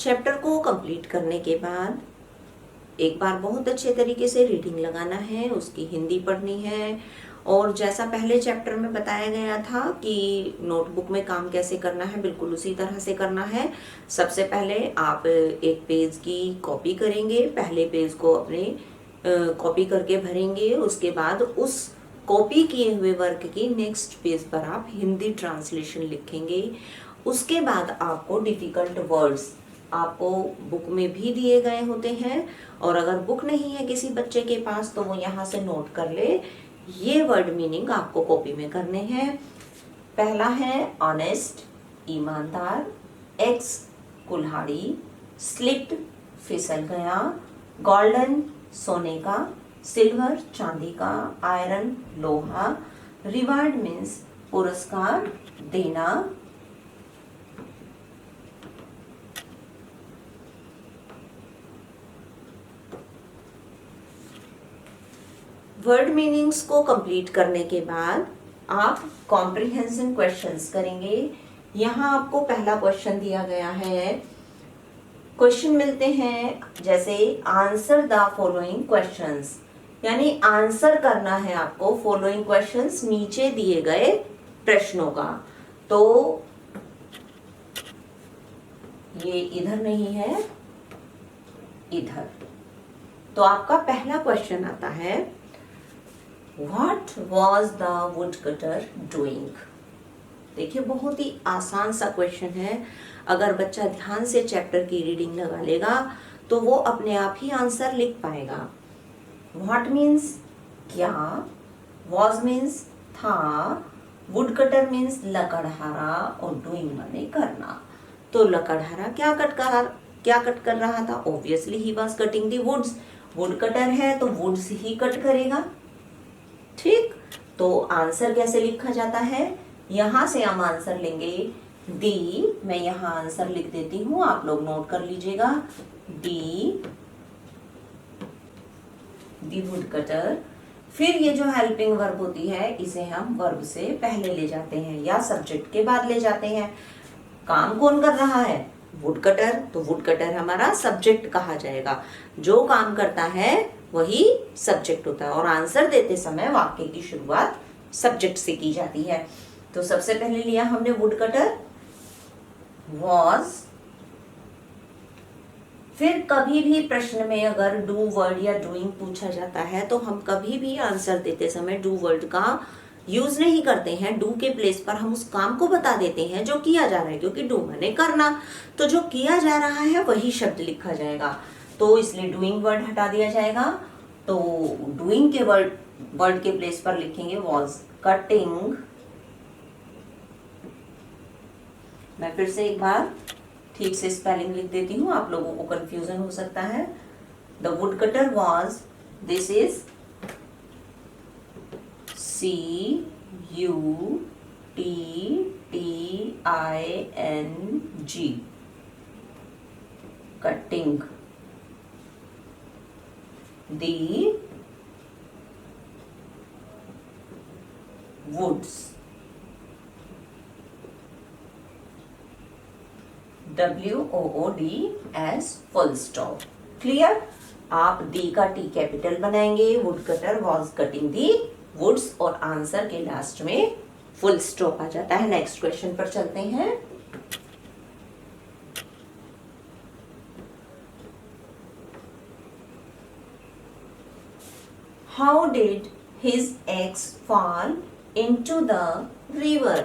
Chapter को complete करने के बाद एक बार बहुत अच्छे तरीके से रीडिंग लगाना है, उसकी हिंदी पढ़नी है। और जैसा पहले चैप्टर में बताया गया था कि नोटबुक में काम कैसे करना है, बिल्कुल उसी तरह से करना है। सबसे पहले आप एक पेज की कॉपी करेंगे, पहले पेज को अपने कॉपी करके भरेंगे। उसके बाद उस कॉपी किए हुए वर्क की नेक्स्ट पेज पर आप हिंदी ट्रांसलेशन लिखेंगे। उसके बाद आपको डिफिकल्ट वर्ड्स आपको बुक में भी दिए गए होते हैं, और अगर बुक नहीं है किसी बच्चे के पास तो वो यहाँ से नोट कर ले। ये वर्ड मीनिंग आपको कॉपी में करने हैं। पहला है ऑनेस्ट, ईमानदार। एक्स, कुल्हाड़ी। स्लिप्ड, फिसल गया। गोल्डन, सोने का। सिल्वर, चांदी का। आयरन, लोहा। रिवार्ड मीन्स पुरस्कार, देना। वर्ड मीनिंग्स को कंप्लीट करने के बाद आप कॉम्प्रिहेंशन क्वेश्चंस करेंगे। यहाँ आपको पहला क्वेश्चन दिया गया है। क्वेश्चन मिलते हैं जैसे आंसर द फॉलोइंग क्वेश्चंस, यानी आंसर करना है आपको फॉलोइंग क्वेश्चंस, नीचे दिए गए प्रश्नों का। तो ये इधर नहीं है, इधर। तो आपका पहला क्वेश्चन आता है, What was the woodcutter doing? देखिए बहुत ही आसान सा क्वेश्चन है। अगर बच्चा ध्यान से चैप्टर की रीडिंग लगा लेगा तो वो अपने आप ही आंसर लिख पाएगा। What मीन्स क्या, was मीन्स था, woodcutter मीन्स लकड़हारा, और doing माने करना। तो लकड़हारा क्या कट कर रहा था? Obviously he was cutting the woods। woodcutter है तो woods ही कट करेगा, ठीक। तो आंसर कैसे लिखा जाता है? यहां से हम आंसर लेंगे डी। मैं यहां आंसर लिख देती हूं, आप लोग नोट कर लीजिएगा। D woodcutter. फिर ये जो हेल्पिंग वर्ब होती है इसे हम वर्ब से पहले ले जाते हैं या सब्जेक्ट के बाद ले जाते हैं। काम कौन कर रहा है? वुडकटर। तो वुडकटर हमारा सब्जेक्ट कहा जाएगा। जो काम करता है वही सब्जेक्ट होता है, और आंसर देते समय वाक्य की शुरुआत सब्जेक्ट से की जाती है। तो सबसे पहले लिया हमने वुडकटर, वॉज। फिर कभी भी प्रश्न में अगर डू वर्ड या डूइंग पूछा जाता है तो हम कभी भी आंसर देते समय डू वर्ड का यूज नहीं करते हैं। डू के प्लेस पर हम उस काम को बता देते हैं जो किया जा रहा है, क्योंकि डू माने करना। तो जो किया जा रहा है वही शब्द लिखा जाएगा, तो इसलिए डूइंग वर्ड हटा दिया जाएगा। तो डूइंग के वर्ड के प्लेस पर लिखेंगे वॉज कटिंग। मैं फिर से एक बार ठीक से स्पेलिंग लिख देती हूँ, आप लोगों को कंफ्यूजन हो सकता है। The would cutter was, this is CUTTING, cutting the woods, WOODS, full stop. Clear? आप दी का टी कैपिटल बनाएंगे, wood cutter was cutting the woods, और आंसर के लास्ट में फुल स्टॉप आ जाता है। नेक्स्ट क्वेश्चन पर चलते हैं। How did his axe fall into the river?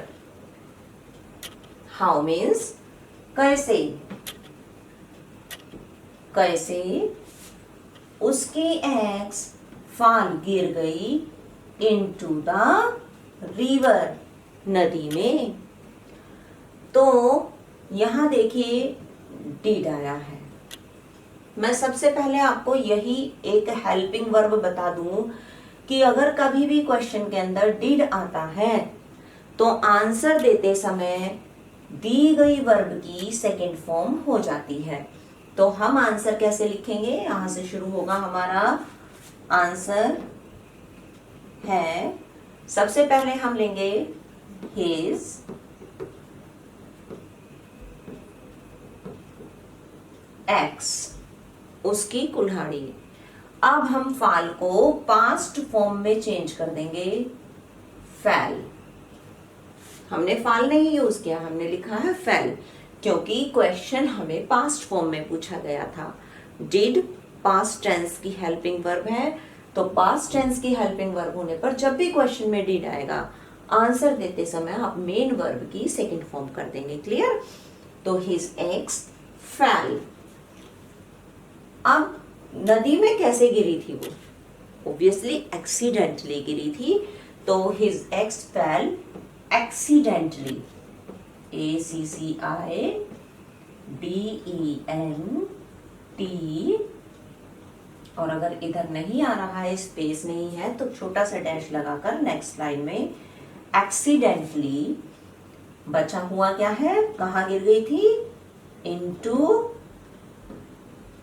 How means कैसे, कैसे उसकी एक्स फाल गिर गई into the river, नदी में। तो यहां देखिए did आया है। मैं सबसे पहले आपको यही एक हेल्पिंग वर्ब बता दूं कि अगर कभी भी क्वेश्चन के अंदर डिड आता है तो आंसर देते समय दी गई वर्ब की सेकंड फॉर्म हो जाती है। तो हम आंसर कैसे लिखेंगे? यहां से शुरू होगा हमारा आंसर है, सबसे पहले हम लेंगे his एक्स, उसकी कुल्हाड़ी। अब हम फाल को पास्ट फॉर्म में चेंज कर देंगे, फैल। हमने फाल नहीं यूज किया, हमने लिखा है फैल, क्योंकि क्वेश्चन हमें पास्ट फॉर्म में पूछा गया था। डिड पास्ट टेंस की हेल्पिंग वर्ब है, तो पास्ट टेंस की हेल्पिंग वर्ब होने पर जब भी क्वेश्चन में डिड आएगा, आंसर देते समय आप मेन वर्ब की सेकंड फॉर्म कर देंगे। क्लियर? तो हिज एग्स फैल। अब नदी में कैसे गिरी थी वो? ऑब्वियसली एक्सीडेंटली गिरी थी, तो हिज एग्स फैल एक्सीडेंटली, ACCIDENT। और अगर इधर नहीं आ रहा है, स्पेस नहीं है, तो छोटा सा डैश लगाकर नेक्स्ट लाइन में एक्सीडेंटली, बचा हुआ क्या है, कहाँ गिर गई थी? Into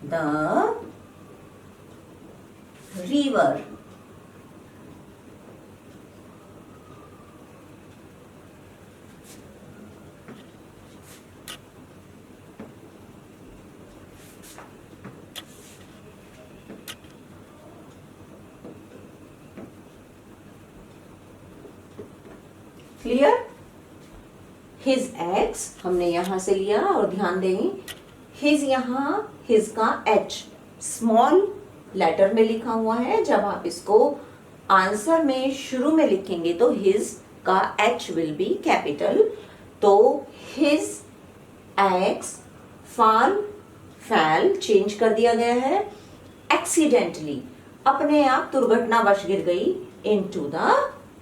the river. Clear? His eggs हमने यहां से लिया, और ध्यान देंगे हिज, यहां हिज का एच स्मॉल लेटर में लिखा हुआ है। जब आप इसको आंसर में शुरू में लिखेंगे तो हिज का एच विल बी कैपिटल। तो हिज एग्स फाल, फैल चेंज कर दिया गया है, एक्सीडेंटली अपने आप दुर्घटनावश गिर गई, इनटू द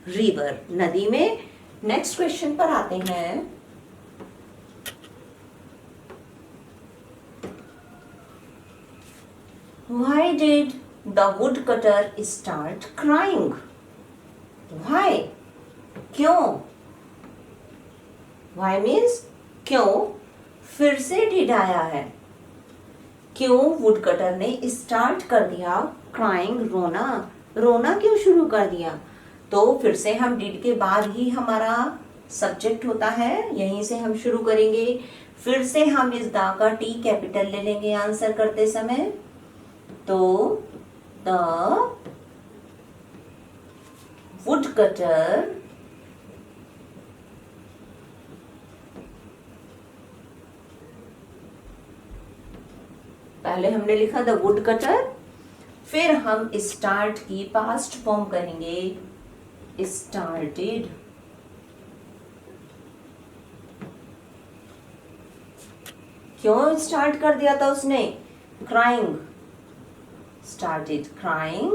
रिवर, नदी में। नेक्स्ट क्वेश्चन पर आते हैं। Why did the woodcutter start crying? Why? क्यों? Why means क्यों? फिर से did आया है। क्यों वुडकटर ने स्टार्ट कर दिया क्राइंग, रोना? रोना क्यों शुरू कर दिया? तो फिर से हम डिड के बाद ही हमारा सब्जेक्ट होता है, यहीं से हम शुरू करेंगे। फिर से हम इस दा का टी कैपिटल ले लेंगे आंसर करते समय। तो द वुडकटर पहले हमने लिखा द वुडकटर, फिर हम स्टार्ट की पास्ट फॉर्म करेंगे, स्टार्टेड। क्यों स्टार्ट कर दिया था उसने? Crying, started crying.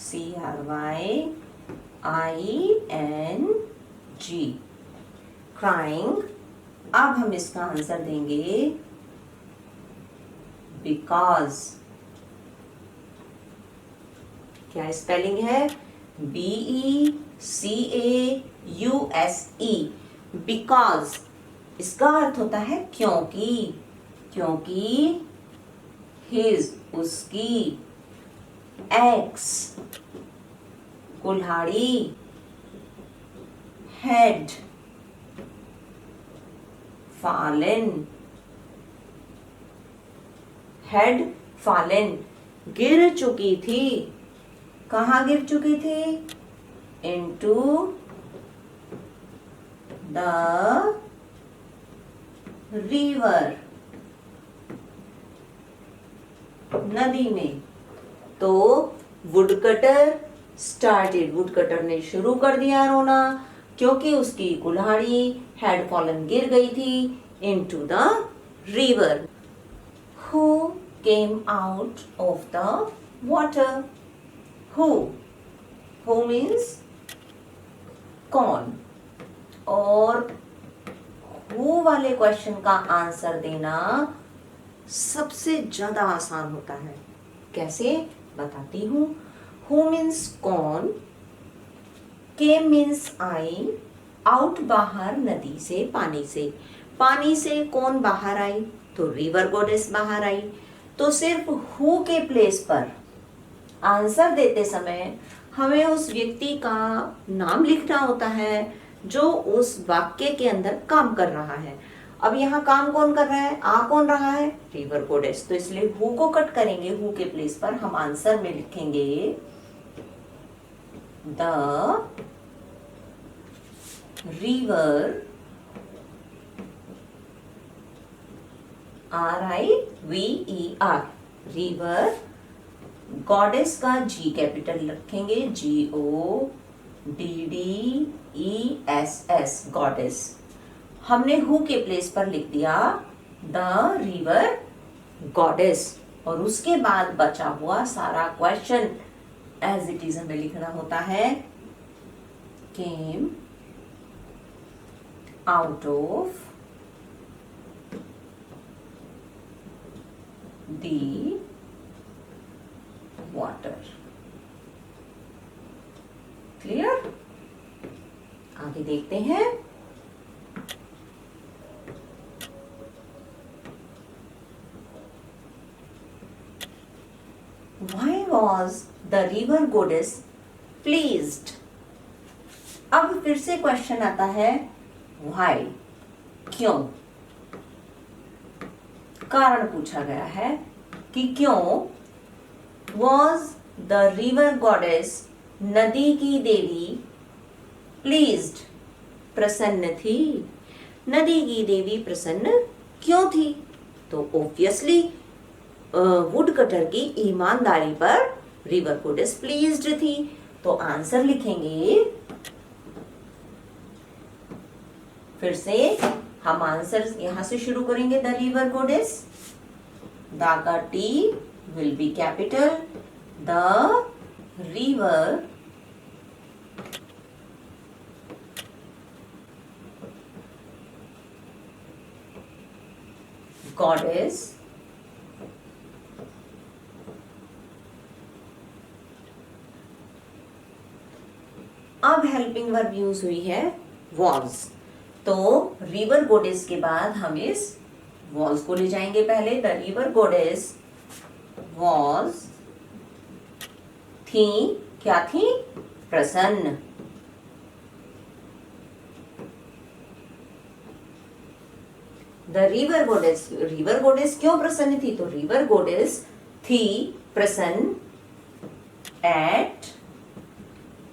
CRYING, crying. अब हम इसका आंसर देंगे बिकॉज। क्या स्पेलिंग है? BECAUSE, because. इसका अर्थ होता है क्योंकि। क्योंकि हिज, उसकी, एक्स कुल्हाड़ी, हेड fallen, हेड fallen गिर चुकी थी। कहाँ गिर चुकी थी? into the river, नदी में। तो वुडकटर स्टार्टेड, वुडकटर ने शुरू कर दिया रोना क्योंकि उसकी कुल्हाड़ी हैड फॉलन, गिर गई थी, into the river. Who came out of the water? Who, who means कौन। और हु वाले क्वेश्चन का आंसर देना सबसे ज्यादा आसान होता है। कैसे? बताती हूं। हु मीन्स कौन, केम मीन्स आई, आउट बाहर, नदी से, पानी से। पानी से कौन बाहर आई? तो रिवर गॉडेस बाहर आई। तो सिर्फ हु के प्लेस पर आंसर देते समय हमें उस व्यक्ति का नाम लिखना होता है जो उस वाक्य के अंदर काम कर रहा है। अब यहाँ काम कौन कर रहा है, आ कौन रहा है, रिवर गोडेस। तो इसलिए हु को कट करेंगे, हु के प्लेस पर हम आंसर में लिखेंगे the river, RIVER, river, goddess का जी कैपिटल रखेंगे, GODDESS, गॉडेस। हमने हु के प्लेस पर लिख दिया द रिवर गॉडेस, और उसके बाद बचा हुआ सारा क्वेश्चन एज इट इज हमें लिखना होता है, came out of the water. Clear? आगे देखते हैं। Why was the river goddess pleased? अब फिर से क्वेश्चन आता है why, क्यों। कारण पूछा गया है कि क्यों was the river goddess, नदी की देवी, pleased, प्रसन्न थी। नदी की देवी प्रसन्न क्यों थी? तो ऑब्वियसली वुड कटर की ईमानदारी पर रिवर गोडेस प्लीज्ड थी। तो आंसर लिखेंगे, फिर से हम आंसर यहां से शुरू करेंगे, द रिवर गोडेस, दा का T will be capital, the river goddess अब हेल्पिंग वर्ब यूज हुई है वॉज। तो रिवर गोडेस के बाद हम इस वॉज को ले जाएंगे पहले। द रिवर गोडेस वॉज थी, क्या थी, प्रसन्न। द रिवर गोडेस क्यों प्रसन्न थी? तो रिवर गोडेस थी प्रसन्न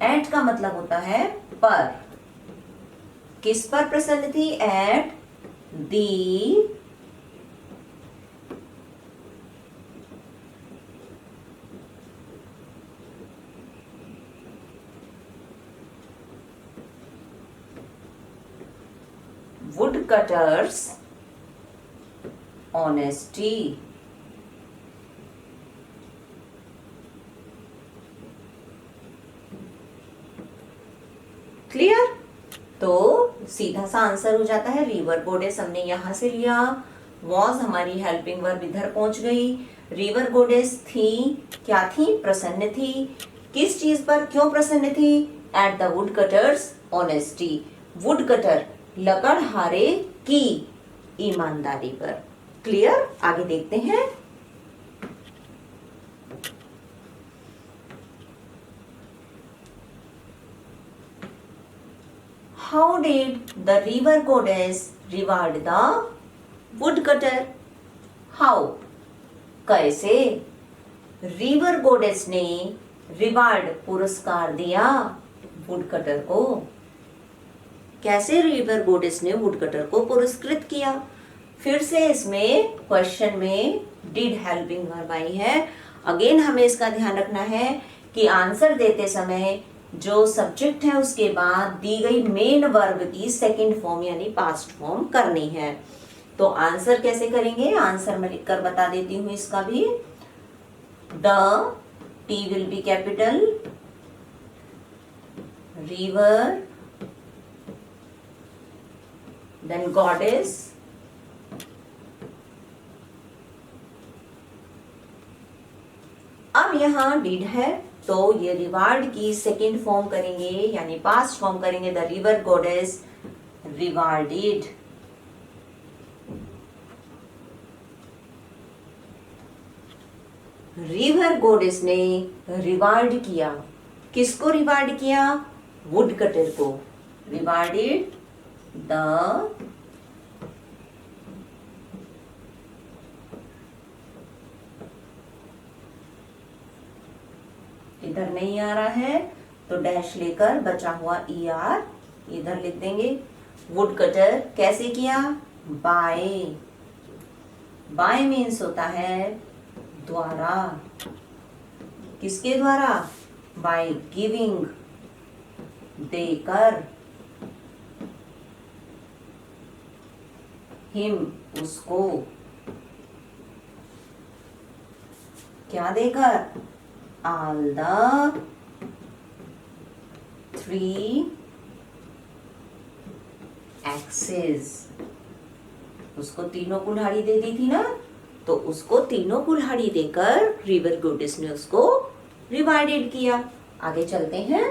एट का मतलब होता है पर। किस पर प्रसन्न थी? At the woodcutters honesty। Clear? तो सीधा सा आंसर हो जाता है रिवर गोडेस हमने यहां से लिया, वॉज हमारी हेल्पिंग वर्ब इधर पहुंच गई। रिवर गोडेस थी, क्या थी, प्रसन्न थी। किस चीज पर क्यों प्रसन्न थी? At the woodcutter's honesty, woodcutter लकड़हारे की ईमानदारी पर। क्लियर? आगे देखते हैं। How did the river goddess reward the woodcutter? How? कैसे रिवर गोडेस ने रिवार्ड पुरस्कार दिया वुडकटर को? कैसे रिवर गोडेस ने वुडकटर को पुरस्कृत किया? फिर से इसमें क्वेश्चन में डिड हेल्पिंग वर्ब आई है। अगेन हमें इसका ध्यान रखना है कि आंसर देते समय जो सब्जेक्ट है उसके बाद दी गई मेन वर्ब की सेकंड फॉर्म यानी पास्ट फॉर्म करनी है। तो आंसर कैसे करेंगे? आंसर मैं लिखकर बता देती हूं इसका भी। The T will be capital, river, then goddess, अब यहां डिड है तो ये रिवार्ड की सेकेंड फॉर्म करेंगे यानी पास्ट फॉर्म करेंगे। The river goddess rewarded. River goddess ने रिवार्ड किया किसको रिवार्ड किया? वुड कटर को। रिवार्डेड द इधर नहीं आ रहा है तो डैश लेकर बचा हुआ ER इधर लिख देंगे। वुड कटर कैसे किया? बाय। बाय मीन्स होता है द्वारा। किसके द्वारा? बाय गिविंग, देकर। हिम उसको। क्या देकर? All the 3 axes. उसको तीनों कुल्हाड़ी दे दी थी ना, तो उसको तीनों कुल्हाड़ी देकर रिवर गॉडेस ने उसको रिवार्डेड किया। आगे चलते हैं।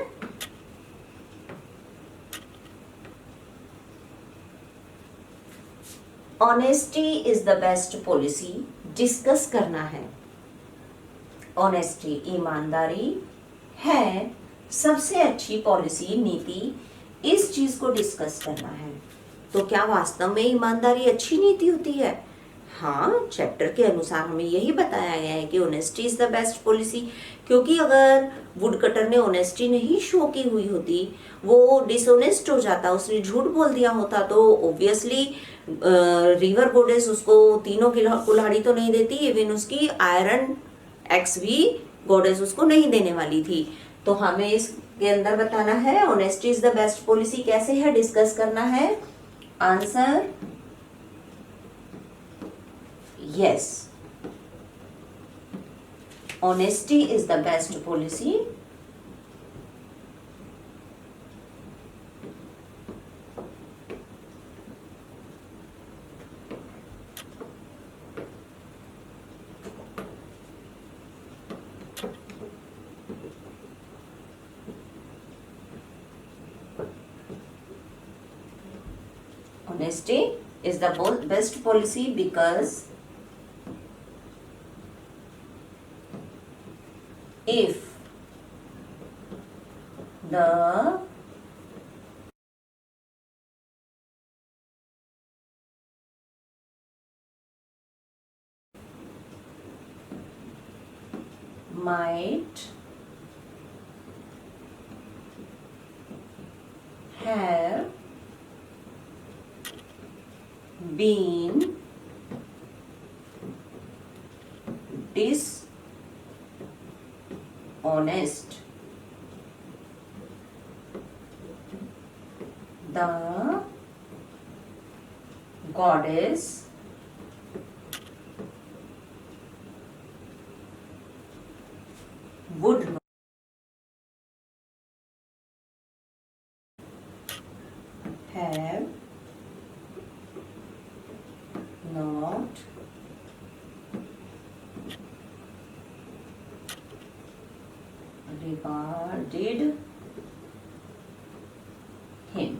Honesty is the best policy discuss करना है। ऑनेस्टी ईमानदारी है सबसे अच्छी पॉलिसी नीति। इस चीज को डिस्कस करना है। तो क्या वास्तव में ईमानदारी अच्छी नीति होती है? हाँ, चैप्टर के अनुसार हमें यही बताया गया है कि honesty is the best policy. क्योंकि अगर वुड कटर ने ऑनेस्टी नहीं शो की हुई होती, वो डिसऑनेस्ट हो जाता, उसने झूठ बोल दिया होता, तो ऑब्वियसली रिवर गॉडेस उसको तीनों कुल्हाड़ी तो नहीं देती, इवन उसकी आयरन एक्स भी गॉडेस उसको नहीं देने वाली थी। तो हमें इसके अंदर बताना है honesty is the best policy कैसे है, डिस्कस करना है। Answer yes, honesty is the best policy. Honesty is the best policy because if the might have been dishonest, the goddess would not have not regarded him.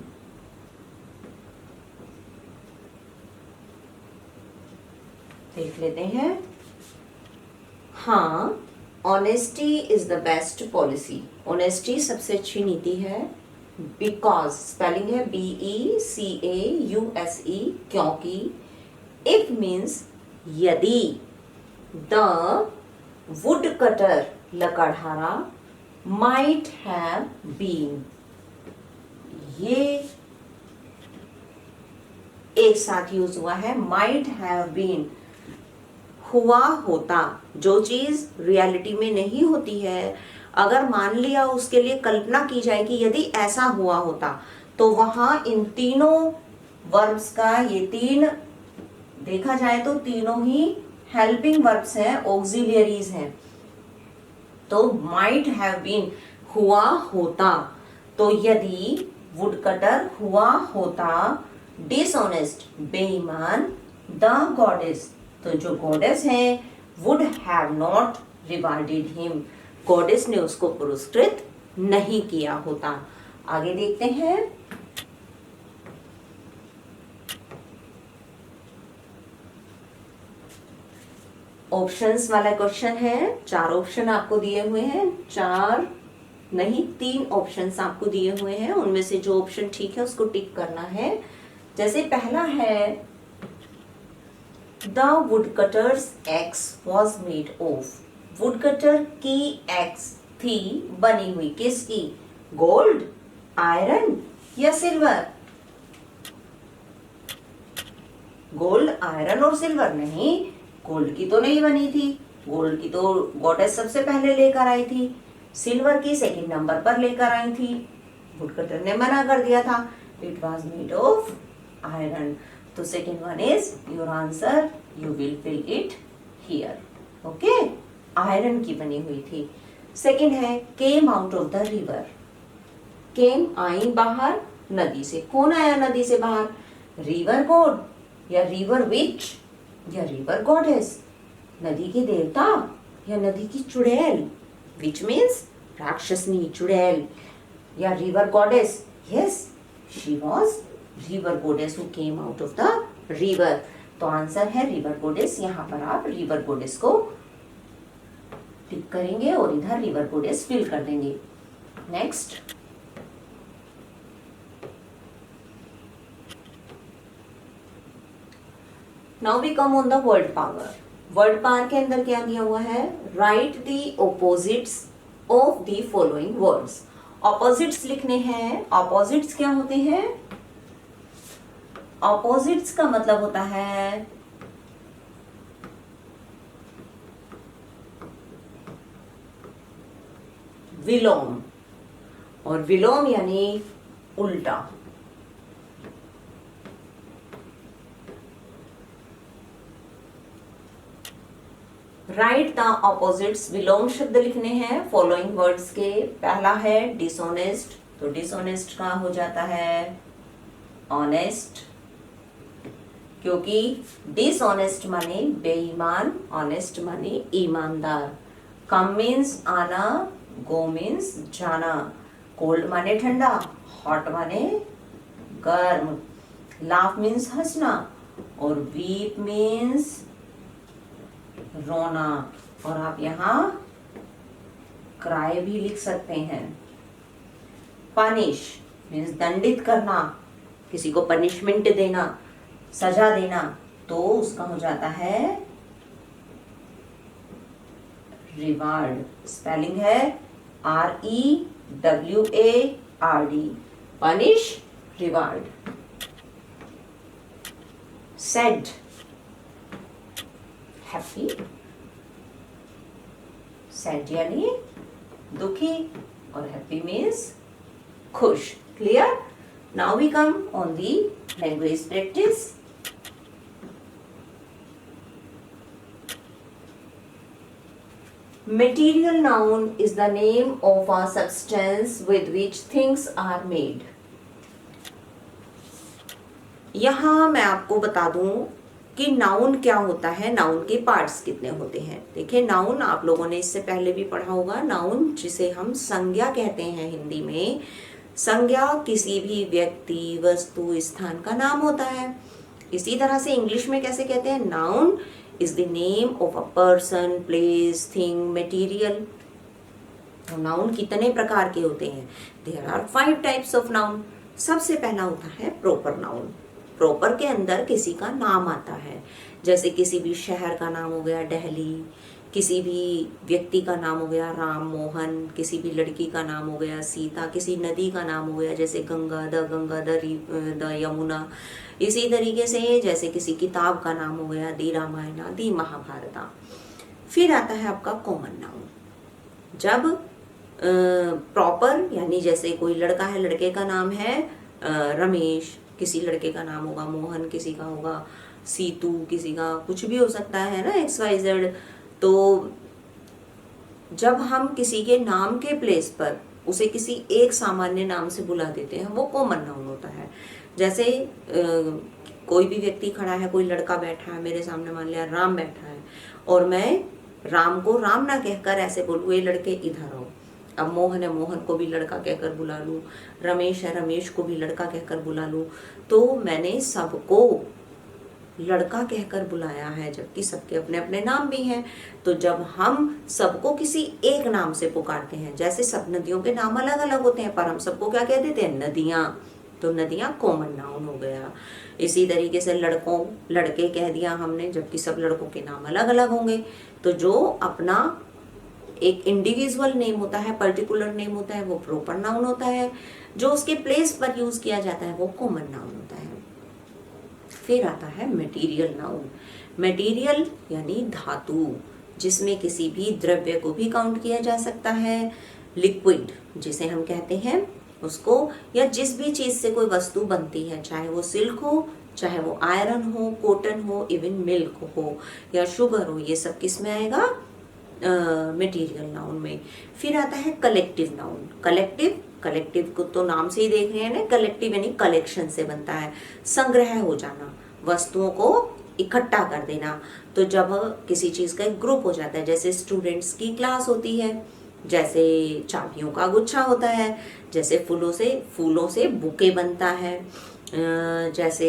देख लेते हैं। हाँ, honesty is the best policy. Honesty सबसे अच्छी नीति है। Because spelling है BECAUSE, क्योंकि इफ मीन्स यदि, द वुड कटर लकड़हारा माइट हैव बीन, ये एक साथ यूज हुआ है। माइट हैव बीन हुआ होता, जो चीज रियलिटी में नहीं होती है, अगर मान लिया उसके लिए कल्पना की जाए कि यदि ऐसा हुआ होता, तो वहां इन तीनों वर्ब्स का, ये तीन देखा जाए तो तीनों ही हेल्पिंग वर्ब्स हैं, ऑक्सिलियरीज हैं। तो माइट हैव बीन हुआ होता, तो यदि वुड कटर हुआ होता डिसऑनेस्ट बेईमान, द गॉडेस, तो जो गॉडेस है would have not rewarded him, goddess ने उसको पुरस्कृत नहीं किया होता। आगे देखते हैं। ऑप्शंस वाला क्वेश्चन है। 4 ऑप्शन आपको दिए हुए हैं, 4 नहीं, 3 ऑप्शंस आपको दिए हुए हैं, उनमें से जो ऑप्शन ठीक है उसको टिक करना है। जैसे पहला है the woodcutter's axe was made of, woodcutter की एक्स थी बनी हुई किसकी, गोल्ड, आयरन या सिल्वर। गोल्ड, आयरन और सिल्वर नहीं, गोल्ड की तो नहीं बनी थी, गोल्ड की तो गॉडेस सबसे पहले लेकर आई थी, सिल्वर की सेकंड नंबर पर लेकर आई थी। वुडकटर ने मना कर दिया था, it was made of iron. तो second one is your answer, you will fill it here. Okay, iron की बनी हुई थी। सेकंड है came out of the river, came आई बाहर नदी से, कौन आया नदी से बाहर, रिवर गॉड या रिवर विच या रिवर गॉडेस, नदी के देवता या नदी की चुड़ैल, विच मीन्स राक्षसनी चुड़ैल, या river goddess, yes she was river goddess who came out of the river. तो आंसर है रिवर गॉडेस। यहाँ पर आप रिवर गॉडेस को टिक करेंगे और इधर रिवर गॉडेस फिल कर देंगे। Next, now we come on the word power. Word power के अंदर क्या दिया हुआ है, write the opposites of the following words. Opposites लिखने हैं। ऑपोजिट्स क्या होते हैं, ऑपोजिट्स का मतलब होता है विलोम, और विलोम यानी उल्टा। राइट द ऑपोजिट्स, विलोम शब्द लिखने हैं फॉलोइंग वर्ड्स के। पहला है डिसऑनेस्ट, तो डिसऑनेस्ट का हो जाता है ऑनेस्ट, क्योंकि डिसऑनेस्ट माने बेईमान, ऑनेस्ट माने ईमानदार। कम मीन्स आना, गो मीन्स जाना, कोल्ड माने ठंडा, हॉट माने गर्म, लाफ मीन्स हंसना, और वीप मीन्स रोना, और आप यहाँ क्राई भी लिख सकते हैं। पनिश मीन्स दंडित करना, किसी को पनिशमेंट देना, सजा देना, तो उसका हो जाता है रिवार्ड। स्पेलिंग है REWARD, punish, reward. Sad happy, sad यानी दुखी, और हैप्पी मीन्स खुश। Clear? Now we come on the language practice. Material noun is the name of a substance with which things are made. यहाँ मैं आपको बता दूं कि नाउन क्या होता है, नाउन के पार्ट्स कितने होते हैं। देखिए, नाउन आप लोगों ने इससे पहले भी पढ़ा होगा। नाउन जिसे हम संज्ञा कहते हैं हिंदी में, संज्ञा किसी भी व्यक्ति, वस्तु, स्थान का नाम होता है। इसी तरह से इंग्लिश में कैसे कहते हैं, noun is the name of a person, place, thing, material. Noun कितने प्रकार के होते हैं? There are 5 types of noun. सबसे पहला होता है प्रॉपर नाउन। प्रॉपर के अंदर किसी का नाम आता है, जैसे किसी भी शहर का नाम हो गया दिल्ली, किसी भी व्यक्ति का नाम हो गया राम मोहन, किसी भी लड़की का नाम हो गया सीता, किसी नदी का नाम हो गया जैसे गंगा, द यमुना। इसी तरीके से जैसे किसी किताब का नाम हो गया दी रामायणा, दी महाभारता। फिर आता है आपका कॉमन नाउन। जब प्रॉपर यानी जैसे कोई लड़का है, लड़के का नाम है रमेश, किसी लड़के का नाम होगा मोहन, किसी का होगा सीतू, किसी का कुछ भी हो सकता है ना, XYZ। तो जब हम किसी के नाम के प्लेस पर उसे किसी एक सामान्य नाम से बुला देते हैं, वो कॉमन नाउन होता है। जैसे कोई भी व्यक्ति खड़ा है, कोई लड़का बैठा है मेरे सामने, मान लिया राम बैठा है, और मैं राम को राम ना कहकर ऐसे बोलूँ, ये लड़के इधर आओ। अब मोहन है, मोहन को भी लड़का कहकर बुला लूँ, रमेश है, रमेश को भी लड़का कहकर बुला लूँ, तो मैंने सबको लड़का कहकर बुलाया है, जबकि सबके अपने अपने नाम भी हैं। तो जब हम सबको किसी एक नाम से पुकारते हैं, जैसे सब नदियों के नाम अलग अलग होते हैं पर हम सबको क्या कह देते हैं, नदियाँ, तो नदियाँ कॉमन नाउन हो गया। इसी तरीके से लड़कों, लड़के कह दिया हमने, जबकि सब लड़कों के नाम अलग अलग होंगे। तो जो अपना एक इंडिविजुअल नेम होता है, पर्टिकुलर नेम होता है, वो प्रॉपर नाउन होता है। जो उसके प्लेस पर यूज किया जाता है वो कॉमन नाउन होता है। फिर आता है मटेरियल नाउन। मटेरियल यानी धातु, जिसमें किसी भी द्रव्य को भी काउंट किया जा सकता है। लिक्विड जिसे हम कहते हैं उसको, या जिस भी चीज से कोई वस्तु बनती है, चाहे वो सिल्क हो, चाहे वो आयरन हो, कॉटन हो, इवन मिल्क हो या शुगर हो, ये सब किस में आएगा, मटेरियल नाउन में। फिर आता है कलेक्टिव नाउन। कलेक्टिव, कलेक्टिव को तो नाम से ही देख रहे हैं ना, कलेक्टिव यानी कलेक्शन से बनता है, संग्रह हो जाना, वस्तुओं को इकट्ठा कर देना। तो जब किसी चीज का एक ग्रुप हो जाता है, जैसे स्टूडेंट्स की क्लास होती है, जैसे चाबियों का गुच्छा होता है, जैसे फूलों से बुके बनता है, जैसे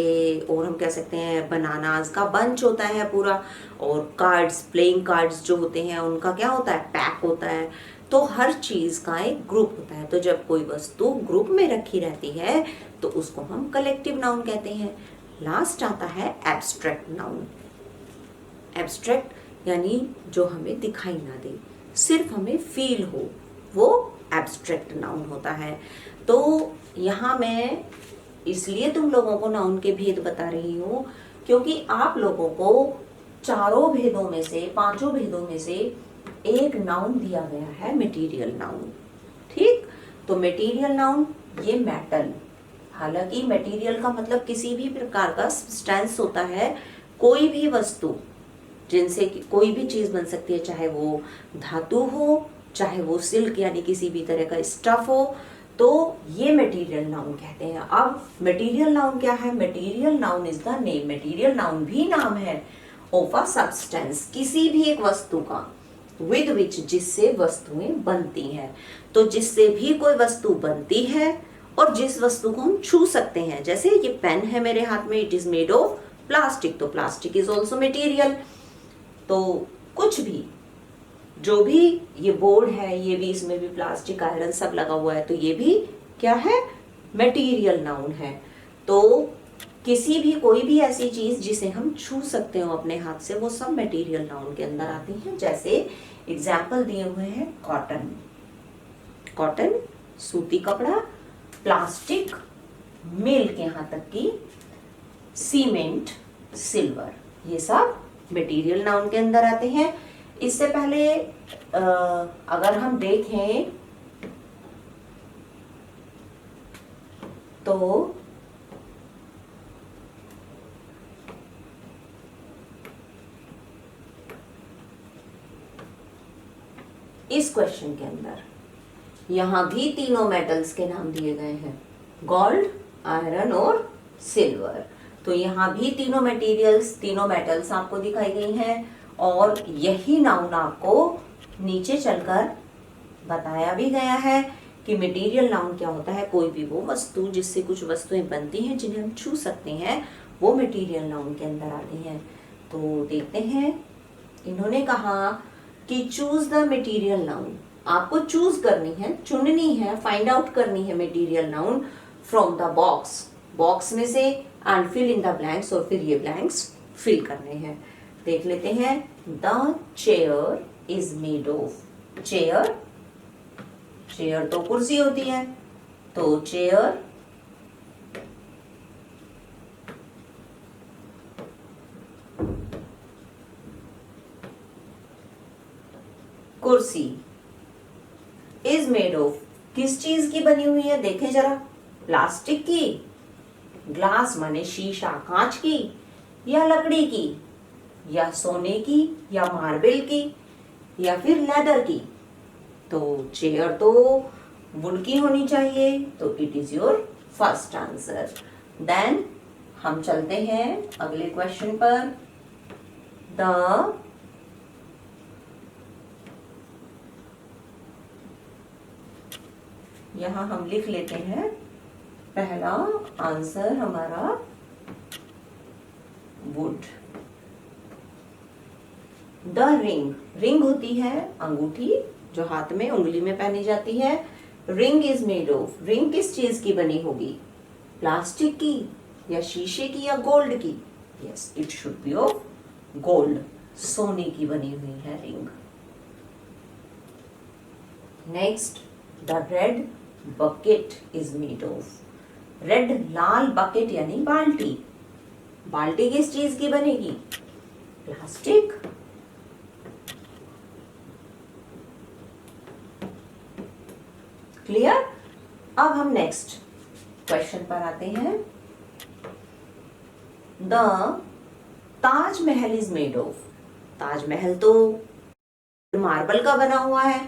और हम कह सकते हैं बनानास का बंच होता है पूरा, और कार्ड्स, प्लेइंग कार्ड्स जो होते हैं उनका क्या होता है, पैक होता है। तो हर चीज का एक ग्रुप होता है। तो जब कोई वस्तु ग्रुप में रखी रहती है तो उसको हम कलेक्टिव नाउन कहते हैं। लास्ट आता है एब्स्ट्रैक्ट नाउन। एब्स्ट्रैक्ट यानी जो हमें दिखाई ना दे, सिर्फ हमें फील हो, वो एब्स्ट्रैक्ट नाउन होता है। तो यहाँ मैं इसलिए तुम लोगों को नाउन के भेद बता रही हूँ क्योंकि आप लोगों को चारों भेदों में से, पांचों भेदों में से एक नाउन दिया गया है, मटेरियल नाउन। ठीक, तो मटेरियल नाउन ये मेटल, हालांकि मटेरियल का मतलब किसी भी प्रकार का सब्सटेंस होता है, कोई भी वस्तु जिनसे कोई भी चीज बन सकती है, चाहे वो धातु हो, चाहे वो सिल्क यानी किसी भी तरह का स्टफ हो, तो ये मटेरियल नाउन कहते हैं। अब मटेरियल नाउन क्या है? Material noun is the name, material noun भी नाम है ऑफ अ सब्सटेंस, किसी भी एक वस्तु का, विद विच जिससे वस्तुएं बनती हैं। तो जिससे भी कोई वस्तु बनती है और जिस वस्तु को हम छू सकते हैं, जैसे ये पेन है मेरे हाथ में, it is made of plastic, तो प्लास्टिक इज ऑल्सो मटेरियल। तो कुछ भी, जो भी ये बोर्ड है, ये भी, इसमें भी प्लास्टिक, आयरन सब लगा हुआ है, तो ये भी क्या है? मटेरियल नाउन है। तो किसी भी, कोई भी ऐसी चीज जिसे हम छू सकते हो अपने हाथ से, वो सब मटेरियल नाउन के अंदर आती है। जैसे एग्जाम्पल दिए हुए हैं, कॉटन, कॉटन सूती कपड़ा, प्लास्टिक, मिल्क यहाँ तक की, सीमेंट, सिल्वर, ये सब मटेरियल नाउन के अंदर आते हैं। इससे पहले अगर हम देखें तो इस क्वेश्चन के अंदर यहां भी तीनों मेटल्स के नाम दिए गए हैं, गोल्ड, आयरन और सिल्वर। तो यहाँ भी तीनों मटेरियल्स, तीनों मेटल्स आपको दिखाई गई हैं, और यही नाउन आपको नीचे चलकर बताया भी गया है कि मटेरियल नाउन क्या होता है। कोई भी वो वस्तु जिससे कुछ वस्तुएं बनती हैं जिन्हें हम छू सकते हैं, वो मटेरियल नाउन के अंदर आती हैं। तो देखते हैं, इन्होंने कहा कि चूज द मटेरियल नाउन, आपको चूज करनी है, चुननी है, फाइंड आउट करनी है material noun from the box, box में से, and fill in the blanks, और फिर ये ब्लैंक्स फिल करने हैं। देख लेते हैं, the chair is made of, chair, chair तो कुर्सी होती है, तो चेयर कुर्सी, इज मेड ऑफ, किस चीज की बनी हुई है? देखें जरा, प्लास्टिक की, ग्लास माने शीशा, कांच की, या लकड़ी की, या सोने की, या मार्बल की, या फिर लेदर की? तो चेयर तो वुड की होनी चाहिए, तो it is your first answer. Then हम चलते हैं अगले क्वेश्चन पर। द यहां हम लिख लेते हैं, पहला आंसर हमारा वुड। द रिंग, रिंग होती है अंगूठी जो हाथ में उंगली में पहनी जाती है। Ring is made of, ring किस चीज की बनी होगी? प्लास्टिक की या शीशे की या गोल्ड की? Yes, it should be of gold, सोने की बनी हुई है ring. Next, the red bucket is made of, red Lal bucket यानी बाल्टी, बाल्टी किस चीज की बनेगी? प्लास्टिक। क्लियर? अब हम नेक्स्ट क्वेश्चन पर आते हैं। The Taj Mahal is made of, Taj Mahal तो मार्बल का बना हुआ है,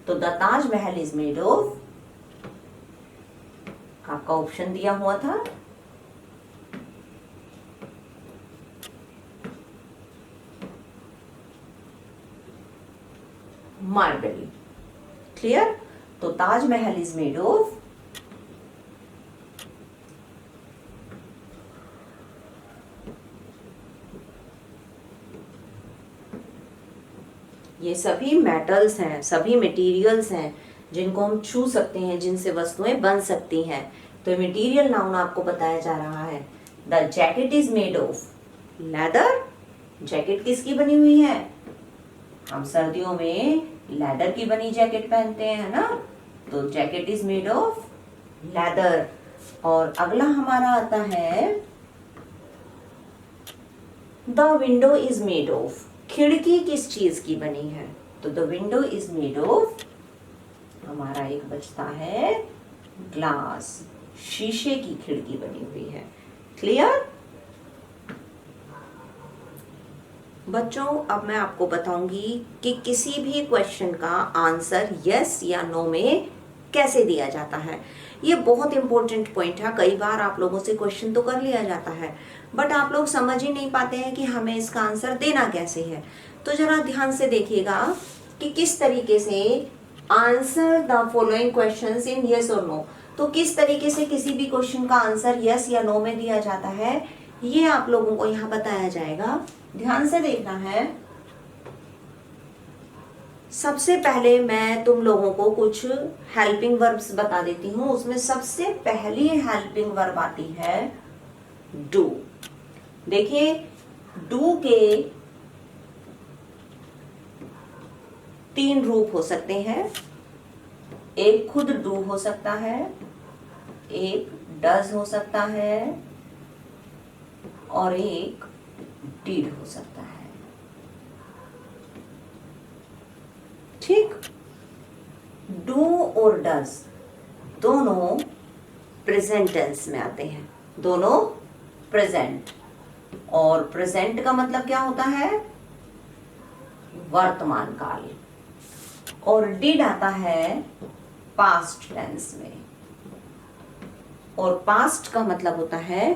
तो the Taj Mahal is made of, आपका ऑप्शन दिया हुआ था मार्बल। क्लियर? तो ताजमहल इज मेड ऑफ ये सभी मेटल्स हैं, सभी मटेरियल्स हैं जिनको हम छू सकते हैं, जिनसे वस्तुएं बन सकती हैं। तो मटेरियल नाउन आपको बताया जा रहा है। The jacket is made of leather, jacket किसकी बनी हुई है? हम सर्दियों में लेदर की बनी जैकेट पहनते हैं ना, तो jacket is made of leather. और अगला हमारा आता है the window is made of, खिड़की किस चीज की बनी है? तो the window is made of, हमारा एक बचता है ग्लास, शीशे की खिड़की बनी हुई है। क्लियर? बच्चों, अब मैं आपको बताऊंगी कि किसी भी क्वेश्चन का आंसर यस या नो में कैसे दिया जाता है। ये बहुत इंपॉर्टेंट पॉइंट है। कई बार आप लोगों से क्वेश्चन तो कर लिया जाता है, बट आप लोग समझ ही नहीं पाते हैं कि हमें इसका आंसर देना कैसे है। तो जरा ध्यान से देखिएगा कि किस तरीके से answer the following questions in yes और नो। तो किस तरीके से किसी भी क्वेश्चन का आंसर यस या नो में दिया जाता है, ये आप लोगों को यहाँ बताया जाएगा। ध्यान से देखना है। सबसे पहले मैं तुम लोगों को कुछ हेल्पिंग वर्ब्स बता देती हूँ। उसमें सबसे पहली हेल्पिंग वर्ब आती है डू। देखिए, डू के 3 रूप हो सकते हैं। एक खुद डू हो सकता है, एक डज हो सकता है, और एक डीड हो सकता है। ठीक? डू और डज दोनों प्रेजेंट टेंस में आते हैं, दोनों प्रेजेंट। और प्रेजेंट का मतलब क्या होता है? वर्तमान काल। और डिड आता है पास्ट टेंस में, और पास्ट का मतलब होता है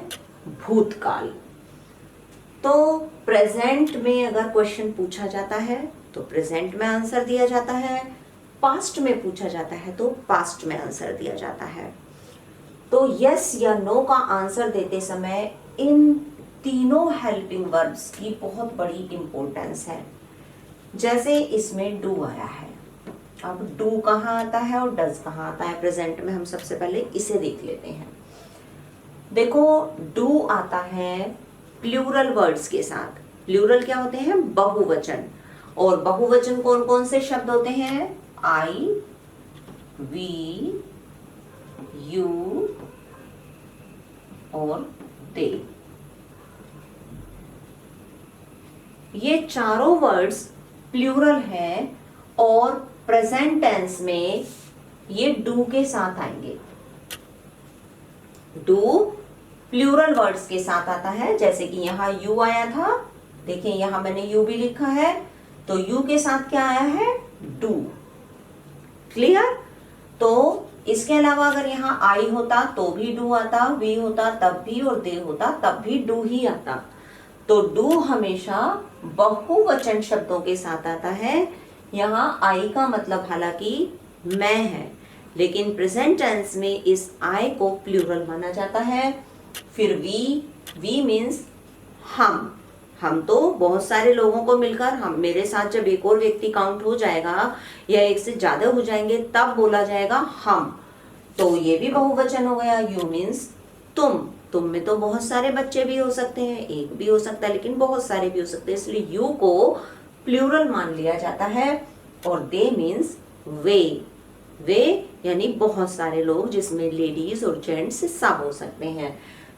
भूतकाल। तो प्रेजेंट में अगर क्वेश्चन पूछा जाता है तो प्रेजेंट में आंसर दिया जाता है, पास्ट में पूछा जाता है तो पास्ट में आंसर दिया जाता है। तो यस या नो का आंसर देते समय इन तीनों हेल्पिंग वर्ब्स की बहुत बड़ी इंपॉर्टेंस है। जैसे इसमें डू आया है, अब डू कहाँ आता है और डज कहाँ आता है प्रेजेंट में? हम सबसे पहले इसे देख लेते हैं। देखो, डू आता है प्लूरल वर्ड्स के साथ। प्लूरल क्या होते हैं? बहुवचन। और बहुवचन कौन कौन से शब्द होते हैं? आई, वी, यू और दे। ये चारों वर्ड्स प्लूरल हैं और प्रेजेंट टेंस में ये डू के साथ आएंगे। डू प्लूरल वर्ड्स के साथ आता है, जैसे कि यहां यू आया था। देखिए, यहां मैंने यू भी लिखा है, तो यू के साथ क्या आया है? डू। क्लियर? तो इसके अलावा अगर यहाँ आई होता तो भी डू आता, वी होता तब भी, और दे होता तब भी डू ही आता। तो डू हमेशा बहुवचन शब्दों के साथ आता है। यहाँ आई का मतलब हालांकि मैं है, लेकिन प्रेजेंट टेंस में इस आई को प्लूरल माना जाता है। फिर वी मीन्स हम, हम तो बहुत सारे लोगों को मिलकर, हम मेरे साथ जब एक और व्यक्ति काउंट हो जाएगा या एक से ज्यादा हो जाएंगे तब बोला जाएगा हम। तो ये भी बहुवचन हो गया। यू मीन्स तुम में तो बहुत सारे बच्चे भी हो सकते हैं, एक भी हो सकता है, लेकिन बहुत सारे भी हो सकते हैं, इसलिए यू को प्लूरल मान लिया जाता है। और दे मीन्स वे यानी बहुत सारे लोग, जिसमें लेडीज और जेंट्स सब हो सकते हैं।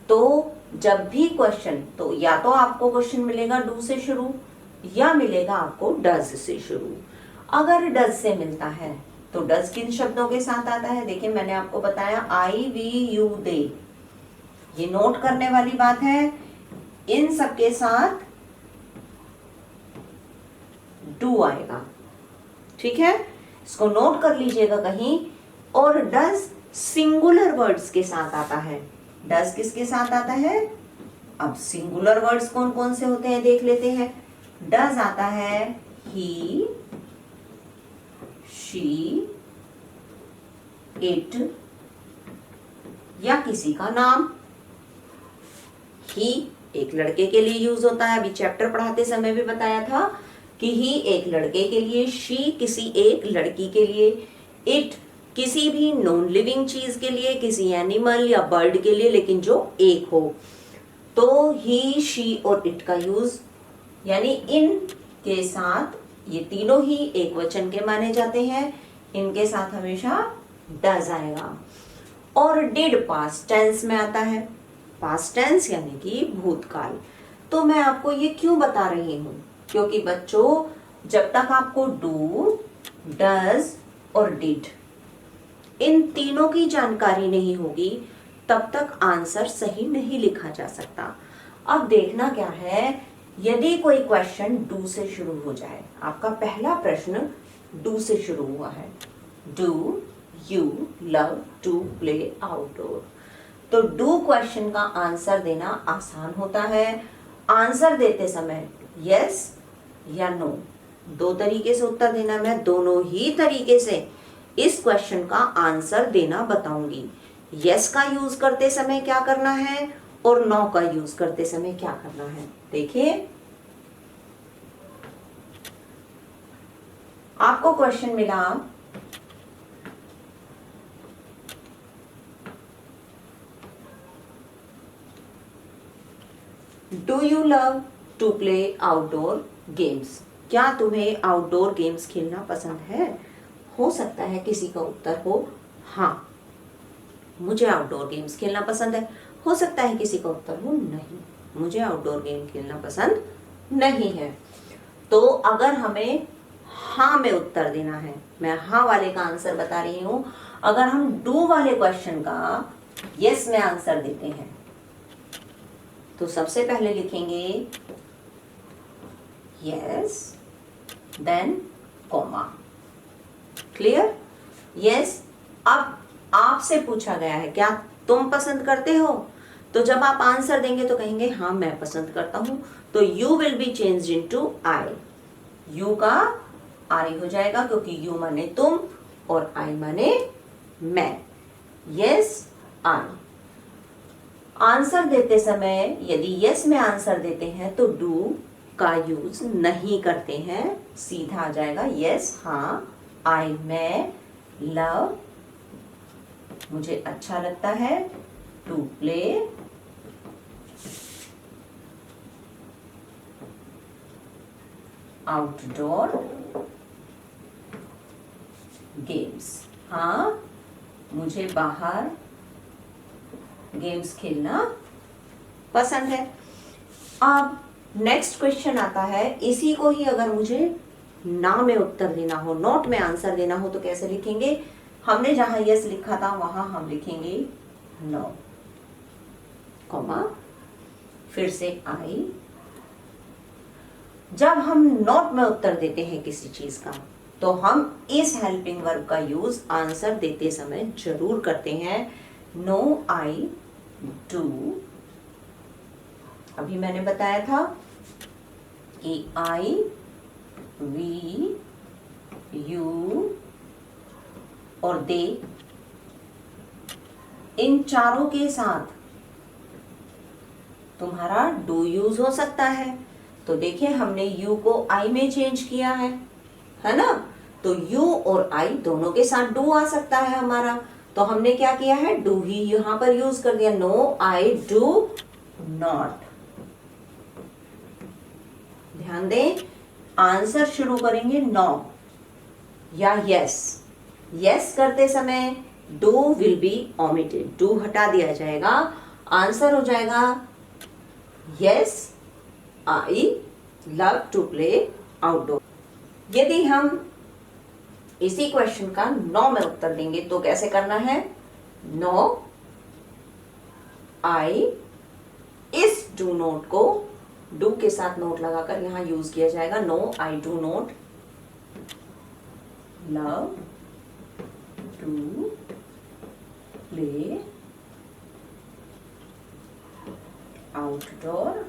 तो जब भी क्वेश्चन, तो या तो आपको क्वेश्चन मिलेगा डू से शुरू या मिलेगा आपको डज से शुरू। अगर डज से मिलता है तो डज किन शब्दों के साथ आता है? देखिए मैंने आपको बताया आई, वी, यू, दे, ये नोट करने वाली बात है। इन सब के साथ डू आएगा, ठीक है, इसको नोट कर लीजिएगा कहीं। और डज सिंगुलर वर्ड्स के साथ आता है। डज किसके साथ आता है? अब सिंगुलर वर्ड्स कौन कौन से होते हैं देख लेते हैं। डज आता है ही, शी, इट या किसी का नाम। ही एक लड़के के लिए यूज होता है, अभी चैप्टर पढ़ाते समय भी बताया था कि ही एक लड़के के लिए, शी किसी एक लड़की के लिए, इट किसी भी नॉन लिविंग चीज के लिए, किसी एनिमल या बर्ड के लिए, लेकिन जो एक हो। तो ही, शी और इट का यूज, यानी इन के साथ, ये तीनों ही एक वचन के माने जाते हैं, इनके साथ हमेशा डज आएगा। और डिड पास्ट टेंस में आता है। पास्ट टेंस यानी कि भूतकाल। तो मैं आपको ये क्यों बता रही हूं? क्योंकि बच्चों जब तक आपको डू, डज और डिड इन तीनों की जानकारी नहीं होगी तब तक आंसर सही नहीं लिखा जा सकता। अब देखना क्या है, यदि कोई क्वेश्चन डू से शुरू हो जाए, आपका पहला प्रश्न डू से शुरू हुआ है, do you love to play outdoor, तो डू क्वेश्चन का आंसर देना आसान होता है। आंसर देते समय यस या नो, दो तरीके से उत्तर देना। मैं दोनों ही तरीके से इस क्वेश्चन का आंसर देना बताऊंगी। यस का यूज करते समय क्या करना है और नो का यूज करते समय क्या करना है। देखिए आपको क्वेश्चन मिला, do you love to play outdoor games, क्या तुम्हें आउटडोर गेम्स खेलना पसंद है? हो सकता है किसी का उत्तर हो हाँ मुझे आउटडोर गेम्स खेलना पसंद है। हो सकता है किसी का उत्तर हो नहीं, मुझे आउटडोर गेम खेलना पसंद नहीं है। तो अगर हमें हाँ में उत्तर देना है, मैं हाँ वाले का आंसर बता रही हूं। अगर हम डू वाले क्वेश्चन का यस में आंसर देते हैं तो सबसे पहले लिखेंगे yes then comma. Clear? Yes. अब आपसे पूछा गया है क्या तुम पसंद करते हो, तो जब आप आंसर देंगे तो कहेंगे हाँ मैं पसंद करता हूं, तो you will be changed into I. You का आई हो जाएगा क्योंकि यू माने तुम और आई माने मैं। Yes I. आंसर देते समय यदि यस में आंसर देते हैं तो डू का यूज नहीं करते हैं, सीधा आ जाएगा यस हाँ, आई मैं, लव मुझे अच्छा लगता है, टू प्ले आउटडोर गेम्स, हाँ मुझे बाहर गेम्स खेलना पसंद है। अब नेक्स्ट क्वेश्चन आता है, इसी को ही अगर मुझे ना में उत्तर देना हो, नॉट में आंसर देना हो तो कैसे लिखेंगे? हमने जहां यस लिखा था वहां हम लिखेंगे नो, कॉमा फिर से आई। जब हम नॉट में उत्तर देते हैं किसी चीज का तो हम इस हेल्पिंग वर्ब का यूज आंसर देते समय जरूर करते हैं। नो आई डू, अभी मैंने बताया था कि आई वी यू और दे, इन चारों के साथ तुम्हारा डू यूज हो सकता है। तो देखिए हमने यू को आई में चेंज किया है ना। तो यू और आई दोनों के साथ डू आ सकता है हमारा, तो हमने क्या किया है, डू ही यहां पर यूज कर दिया। No I do not. ध्यान दें, आंसर शुरू करेंगे नो या यस। यस करते समय do will be omitted, do हटा दिया जाएगा, आंसर हो जाएगा yes I love to play outdoor. यदि हम इसी क्वेश्चन का नो में उत्तर देंगे तो कैसे करना है, नो आई इस डू नोट को डू के साथ नोट लगाकर यहां यूज किया जाएगा। No I do not love to play outdoor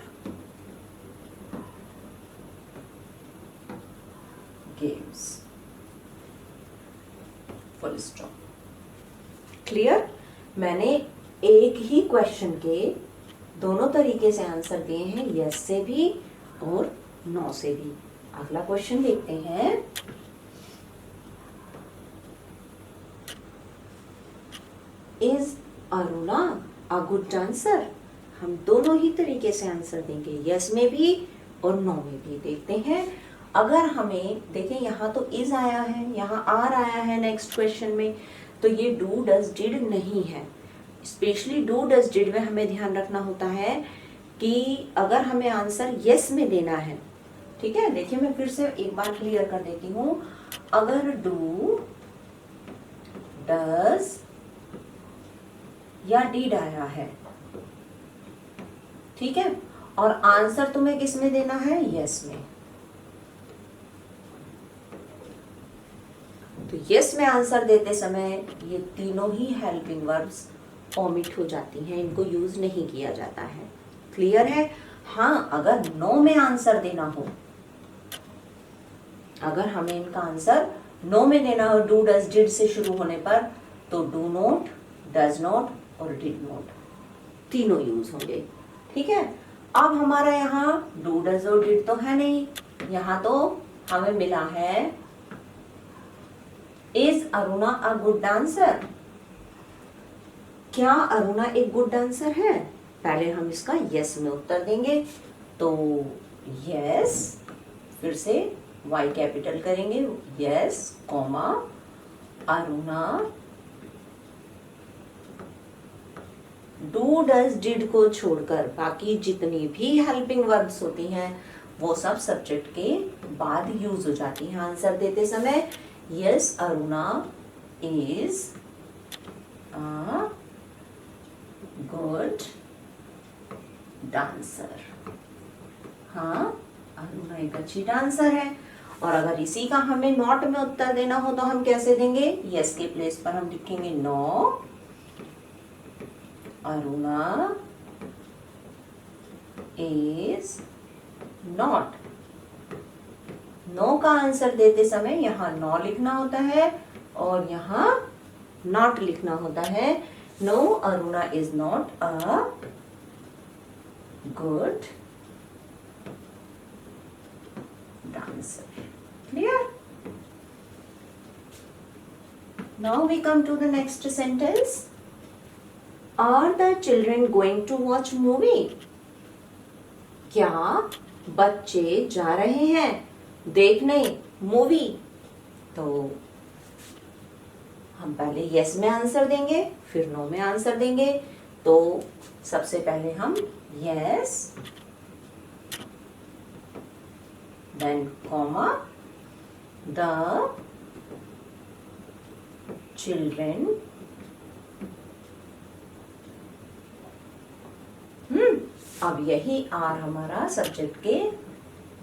games, full stop. Clear. मैंने एक ही क्वेश्चन के दोनों तरीके से आंसर दिए हैं, यस से भी और नो से भी। अगला क्वेश्चन देखते हैं। Is Aruna a good dancer? हम दोनों ही तरीके से आंसर देंगे, यस में भी और नो में भी। देखते हैं, अगर हमें देखें यहाँ तो इज आया है, यहाँ आर आया है नेक्स्ट क्वेश्चन में, तो ये डू डज डिड नहीं है। स्पेशली डू डज डिड में हमें ध्यान रखना होता है कि अगर हमें आंसर यस में देना है, ठीक है। देखिए मैं फिर से एक बार क्लियर कर देती हूँ। अगर डू डज या डिड आया है, ठीक है, और आंसर तुम्हें किस में देना है, यस में, तो यस में आंसर देते समय ये तीनों ही हेल्पिंग वर्ब्स ओमिट हो जाती हैं, इनको यूज नहीं किया जाता है। क्लियर है। हाँ, अगर नो में आंसर देना हो, अगर हमें इनका आंसर नो में देना हो डू डज डिड से शुरू होने पर, तो डू नॉट, डज नॉट और डिड नॉट तीनों यूज होंगे, ठीक है। अब हमारा यहाँ डू डज और डिड तो है नहीं, यहाँ तो हमें मिला है is Aruna a good dancer? क्या अरुणा एक गुड डांसर है? पहले हम इसका यस में उत्तर देंगे, तो यस, फिर से वाई कैपिटल करेंगे, yes comma Aruna do does did को छोड़कर बाकी जितनी भी हेल्पिंग वर्ब्स होती हैं वो सब सब्जेक्ट के बाद यूज हो जाती हैं आंसर देते समय। Yes Aruna is a good dancer. हाँ, अरुणा एक अच्छी डांसर है। और अगर इसी का हमें नॉट में उत्तर देना हो तो हम कैसे देंगे, यस के प्लेस पर हम लिखेंगे no Aruna is not. No का आंसर देते समय यहाँ नो लिखना होता है और यहाँ नॉट लिखना होता है। No Aruna is not a good dancer. Clear? Now we come to the next sentence. Are the children going to watch movie? क्या बच्चे जा रहे हैं देखने मूवी? तो हम पहले यस में आंसर देंगे, फिर नो में आंसर देंगे। तो सबसे पहले हम yes, then comma the children, अब यही आर हमारा सब्जेक्ट के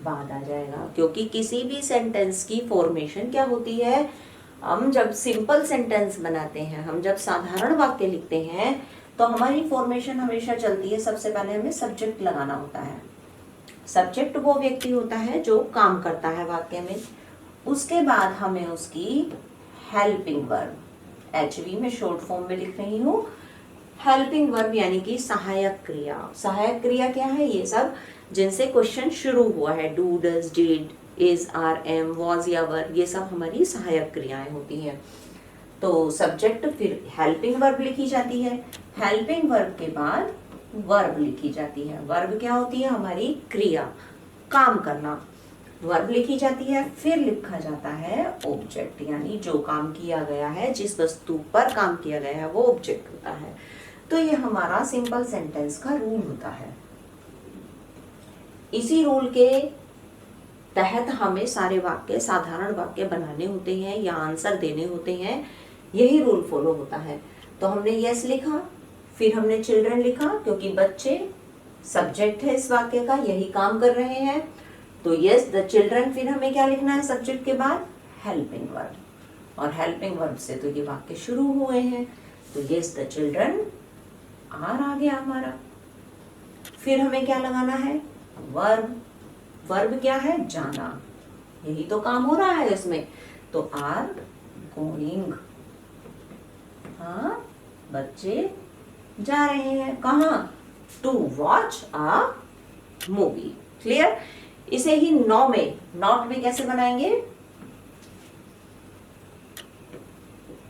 बाद आ जाएगा, क्योंकि किसी भी सेंटेंस की फॉर्मेशन क्या होती है, हम जब सिंपल सेंटेंस बनाते हैं, हम जब साधारण वाक्य लिखते हैं तो हमारी फॉर्मेशन हमेशा चलती है। सबसे पहले हमें सब्जेक्ट लगाना होता है। सब्जेक्ट वो व्यक्ति होता है जो काम करता है वाक्य में। उसके बाद हमें उसकी हेल्पिंग वर्ब, एचवी में शॉर्ट फॉर्म में लिख रही हूँ, हेल्पिंग वर्ब यानी कि सहायक क्रिया। सहायक क्रिया क्या है, ये सब जिनसे क्वेश्चन शुरू हुआ है। Do, does, did, is, are, am, was या वर, ये सब हमारी सहायक क्रियाएं होती हैं। तो सब्जेक्ट, फिर हेल्पिंग वर्ब लिखी जाती है। हेल्पिंग वर्ब के बाद वर्ब लिखी जाती है। वर्ब क्या होती है? हमारी क्रिया, काम करना। वर्ब लिखी जाती है, फिर लिखा जाता है ऑब्जेक्ट, यानी जो काम किया गया है, जिस वस्तु पर काम किया गया है वो ऑब्जेक्ट होता है। तो ये हमारा सिंपल सेंटेंस का रूल होता है। इसी रूल के तहत हमें सारे वाक्य, साधारण वाक्य बनाने होते हैं या आंसर देने होते हैं। यही रूल फॉलो होता है। तो हमने यस लिखा, फिर हमने चिल्ड्रन लिखा, क्योंकि बच्चे सब्जेक्ट है इस वाक्य का, यही काम कर रहे हैं। तो यस द चिल्ड्रन, फिर हमें क्या लिखना है सब्जेक्ट के बाद? हेल्पिंग वर्ब, और हेल्पिंग वर्ब से तो ये वाक्य शुरू हुए हैं। तो यस द चिल्ड्रन आर आ गया हमारा। फिर हमें क्या लगाना है? वर्ब। वर्ब क्या है? जाना, यही तो काम हो रहा है इसमें। तो आर गोइंग, हाँ बच्चे जा रहे हैं। कहाँ? To watch a movie. Clear? इसे ही नौ में, नॉट में कैसे बनाएंगे?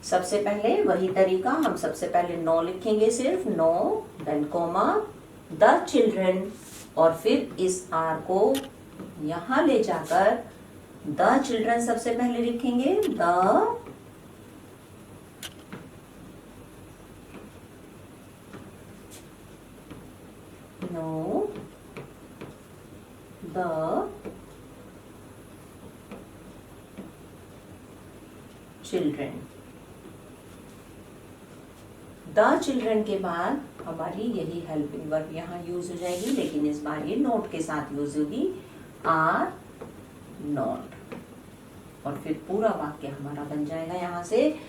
सबसे पहले वही तरीका, हम सबसे पहले नो लिखेंगे, सिर्फ no, then comma, the children, और फिर इस आर को यहां ले जाकर द चिल्ड्रन सबसे पहले लिखेंगे, the no, the children. The children के बाद हमारी यही हेल्पिंग वर्ब यहाँ यूज हो जाएगी, लेकिन इस बार ये नोट के साथ यूज होगी, आर नॉट। और फिर पूरा वाक्य हमारा बन जाएगा यहाँ से,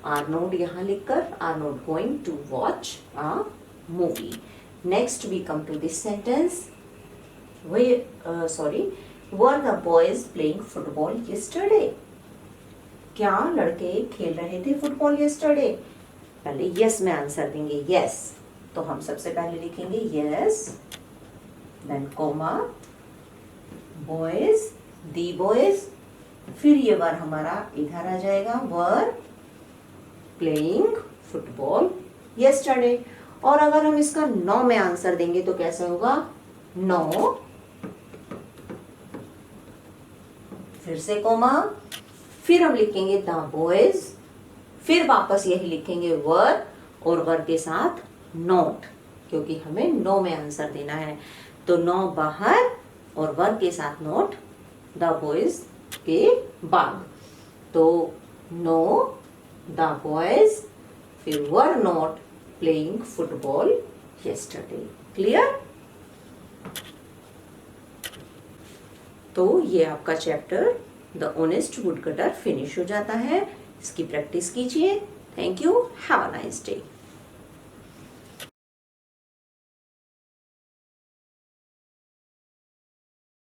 आर नॉट यहाँ लिखकर, are not going to watch a movie. Next we come to this sentence, were the boys playing football yesterday? क्या लड़के खेल रहे थे फुटबॉल यस्टरडे? पहले यस में आंसर देंगे, यस। तो हम सबसे पहले लिखेंगे yes, then comma, boys, the boys, फिर ये वर हमारा इधर आ जाएगा, वर प्लेइंग फुटबॉल यस्टरडे। और अगर हम इसका नो में आंसर देंगे तो कैसे होगा? नो, फिर से कोमा, फिर हम लिखेंगे द बॉयज, फिर वापस यही लिखेंगे वर, और वर के साथ नॉट, क्योंकि हमें नो में आंसर देना है। तो नो बाहर और वर के साथ नॉट द बॉयज के बाद। तो नो द बॉयज, फिर were not playing football yesterday. Clear? तो ये आपका chapter the honest would cutter finish हो जाता है। इसकी प्रैक्टिस कीजिए। Thank you, have a nice day.